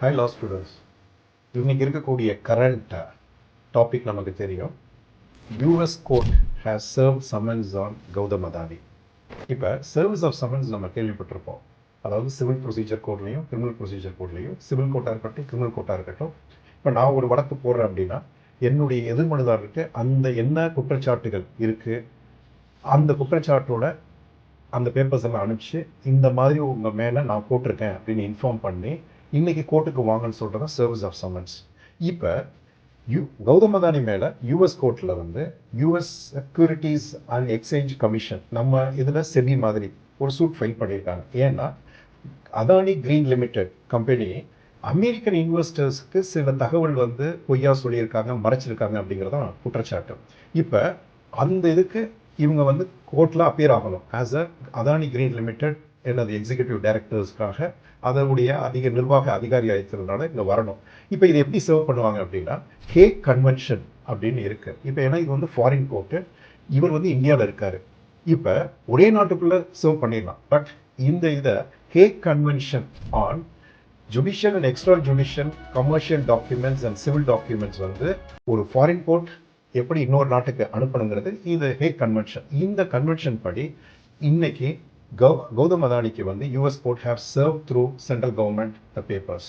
High லா students, இன்னைக்கு இருக்கக்கூடிய current topic நமக்கு தெரியும். US court has serve summons on Gautam Adani. இப்போ சர்வீஸ் ஆஃப் சம்மன்ஸ் நம்ம கேள்விப்பட்டிருப்போம். அதாவது சிவில் ப்ரொசீஜர் கோட்லையும் கிரிமினல் ப்ரொசீஜர் கோட்லையும், சிவில் கோர்ட்டாக இருக்கட்டும் கிரிமினல் கோர்ட்டாக இருக்கட்டும், இப்போ நான் ஒரு வழக்கு போடுறேன் அப்படின்னா என்னுடைய எதிர்மனுதாரருக்கு அந்த என்ன குற்றச்சாட்டுகள் இருக்குது, அந்த குற்றச்சாட்டோட அந்த பேப்பர்ஸ் எல்லாம் அனுப்பிச்சு இந்த மாதிரி உங்கள் மேலே நான் போட்டிருக்கேன் அப்படின்னு இன்ஃபார்ம் பண்ணி இன்னைக்கு கோர்ட்டுக்கு வாங்கன்னு சொல்கிறது சர்வீஸ் ஆஃப் சம்மன்ஸ். இப்போ கௌதம் அதானி மேலே யூஎஸ் கோர்ட்டில் வந்து US securities and exchange commission நம்ம இதில் செபி மாதிரி ஒரு சூட் ஃபைல் பண்ணியிருக்காங்க. ஏன்னா Adani green limited company American இன்வெஸ்டர்ஸ்க்கு சில தகவல் வந்து பொய்யா சொல்லியிருக்காங்க, மறைச்சிருக்காங்க அப்படிங்கிறதான் குற்றச்சாட்டு. இப்போ அந்த இதுக்கு இவங்க வந்து கோர்ட்டில் அப்பியர் ஆகணும் as a Adani green limited எனது எக்ஸிக்யூட்டிவ் டைரக்டர்ஸ்க்காக அதனுடைய நிர்வாக அதிகாரி அழைத்ததுனால இங்கே வரணும். இப்போ இதை எப்படி சர்வ் பண்ணுவாங்க அப்படின்னா ஹேக் கன்வென்ஷன் அப்படின்னு இருக்கு. இப்போ ஏன்னா இது வந்து ஃபாரின் கோர்ட்டு, இவர் வந்து இந்தியாவில் இருக்காரு. இப்போ ஒரே நாட்டுக்குள்ளே சர்வ் பண்ணிடலாம். பட் இந்த இதை hack convention on judicial and extra judicial commercial documents and civil documents வந்து ஒரு ஃபாரின் கோர்ட் எப்படி இன்னொரு நாட்டுக்கு அனுப்பணுங்கிறது இது ஹேக் கன்வென்ஷன். இந்த கன்வென்ஷன் படி இன்னைக்கு கௌதம் அதானிக்கு வந்து US court have serve through central government the papers.